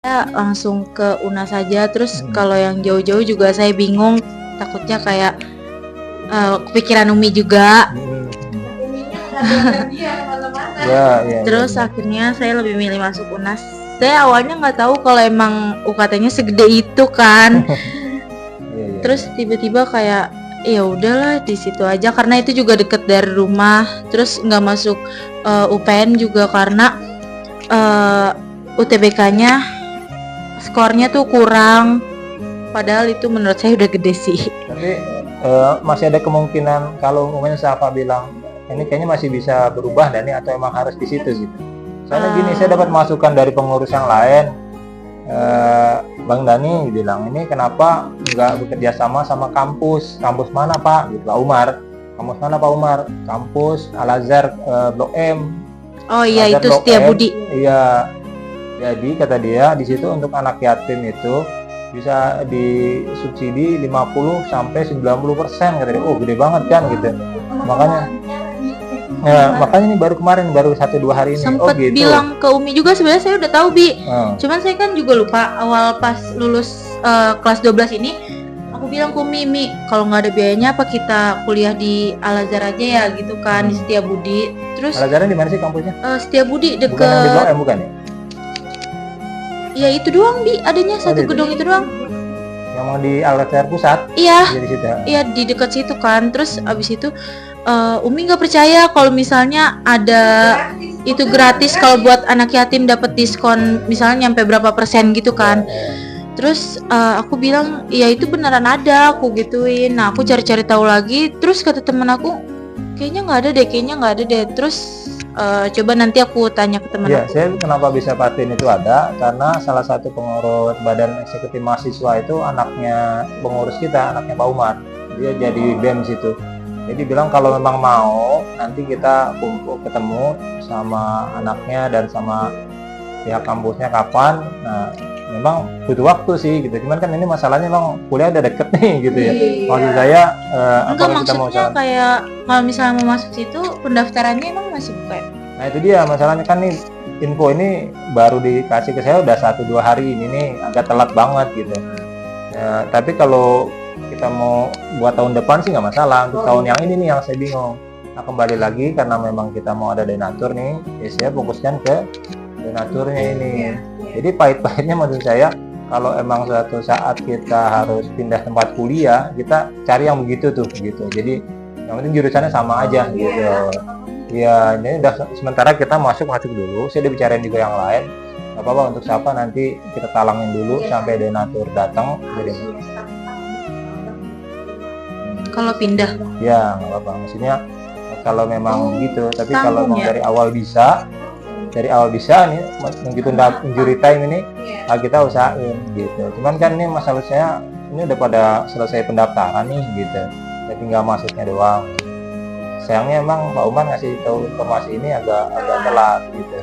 Saya langsung ke UNAS saja, terus Mhm. kalau yang jauh-jauh juga saya bingung, takutnya kayak, kepikiran Umi juga. Mhm. Nah, Ya, iya iya, terus benar. akhirnya saya lebih milih masuk UNAS. Saya awalnya nggak tahu kalau emang UKT-nya segede itu kan. Iya iya Terus iya. tiba-tiba kayak, ya udahlah di situ aja karena itu juga deket dari rumah. Terus nggak masuk, UPN juga karena, UTBK-nya skornya tuh kurang, padahal itu menurut saya udah gede sih. Tapi masih ada kemungkinan kalau umpamanya Safa bilang ini kayaknya masih bisa berubah dan ini atau emang harus di situ gitu. Soalnya gini, saya dapat masukan dari pengurus yang lain. Bang Dani bilang ini kenapa nggak bekerja sama kampus mana Pak gitu Pak Umar, kampus mana Pak Umar, kampus Al Azhar Blok M. Oh iya, Al Azhar itu Blok M, Setiabudi. iya. Jadi kata dia di situ untuk anak yatim itu bisa disubsidi 50 sampai 90% kata dia. Oh gede banget kan gitu. Makanya ini baru kemarin, baru 1-2 hari ini. Sempet Oh gitu. bilang ke Umi juga sebenarnya saya udah tahu Bi. Cuman saya kan juga lupa awal pas lulus kelas 12 ini. Aku bilang ke Umi, Mi, kalau nggak ada biayanya apa kita kuliah di Al Azhar aja ya gitu kan, di Setiabudi. Terus Al Azharnya di mana sih kampusnya? Setiabudi Bukan yang di Blok deket. M bukan ya? Ya itu doang Bi, adanya satu gedung itu doang. Yang di Al Azhar pusat? Iya. Iya di situ. Iya di dekat situ kan. Terus abis itu Umi nggak percaya kalau misalnya ada itu gratis kalau buat anak yatim dapat diskon misalnya nyampe berapa persen gitu kan. Terus aku bilang ya itu beneran ada, aku gituin. Nah aku cari-cari tahu lagi, terus kata temen aku kayaknya nggak ada deh. Terus coba nanti aku tanya ke temen Ya, aku. saya kenapa bisa pastiin itu ada karena salah satu pengurus badan eksekutif mahasiswa itu anaknya pengurus kita, anaknya Pak Umar. Dia jadi BEM situ. Jadi bilang kalau memang mau nanti kita kumpul ketemu sama anaknya dan sama pihak kampusnya kapan. Nah, memang butuh waktu sih gitu. Cuman kan ini masalahnya memang kuliah udah deket nih gitu ya. Maksud saya Enggak, apakah kita mau maksudnya kayak kalau misalnya mau masuk situ pendaftarannya emang masih buka ya? Nah itu dia masalahnya kan nih, info ini baru dikasih ke saya udah 1-2 hari ini nih, agak telat banget gitu. Ya, tapi kalau kita mau buat tahun depan sih nggak masalah. Untuk tahun yang ini nih yang saya bingung. Nah kembali lagi karena memang kita mau ada donatur nih, ya saya fokuskan ke donaturnya ini. Jadi pahit-pahitnya maksud saya kalau emang suatu saat kita harus pindah tempat kuliah, kita cari yang begitu tuh gitu. Jadi yang penting jurusannya sama aja gitu. Ya ini udah sementara kita masuk dulu. Saya udah bicarain juga yang lain. Gak apa-apa untuk siapa nanti kita talangin dulu sampai donatur datang. Jadi Kalau pindah ya nggak apa-apa. Maksudnya kalau memang gitu. Tapi kalau memang dari awal bisa nih begitu injury time ini kita usahain gitu. Cuman kan ini masalah saya ini udah pada selesai pendaftaran nih gitu. Ya tinggal masuknya doang. Sayangnya emang Pak Umar ngasih tahu informasi ini agak telat gitu.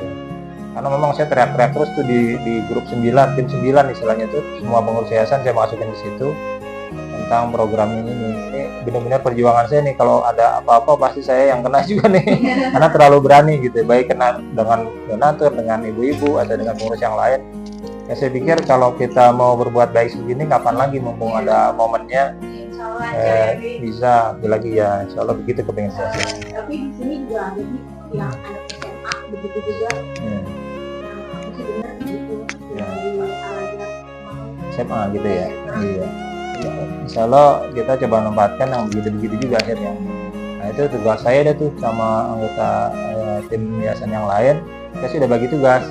Karena memang saya teriak-teriak terus tuh di grup 9, tim 9 istilahnya tuh semua pengurus yayasan saya masukin di situ tentang program ini. Ini benar-benar perjuangan saya nih, kalau ada apa-apa pasti saya yang kena juga nih. Karena terlalu berani gitu, baik kena dengan donatur, dengan ibu-ibu atau dengan pengurus yang lain. Ya saya pikir kalau kita mau berbuat baik begini kapan lagi mumpung ada momennya. Bisa lagi ya, insya Allah begitu kepengen saya. Tapi di sini juga ada yang anak SMA begitu juga. Yang aku sih benar gitu. SMA gitu ya. Iya. Ya, insya Allah kita coba manfaatkan yang begitu-begitu juga akhirnya. Nah itu tugas saya ada tuh sama anggota tim yayasan yang lain. Kita sudah bagi tugas.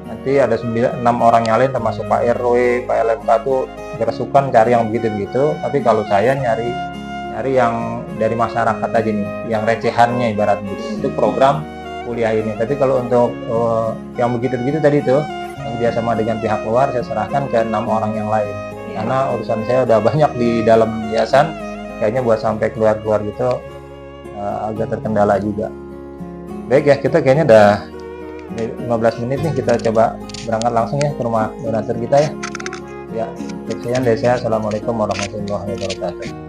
Nanti ada 6 orang yang lain termasuk Pak RW, Pak LMK tuh kerasukan cari yang begitu-begitu. Tapi kalau saya nyari yang dari masyarakat aja nih, yang recehannya ibarat gitu untuk program kuliah ini. Tapi kalau untuk yang begitu-begitu tadi tuh yang kerjasama dengan pihak luar saya serahkan ke 6 orang yang lain. Karena urusan saya udah banyak di dalam yayasan, kayaknya buat sampai keluar gitu agak terkendala juga. Baik ya, kita kayaknya udah 15 menit nih, kita coba berangkat langsung ya ke rumah donatur kita ya. Ya, sekian dari saya. Assalamualaikum warahmatullahi wabarakatuh.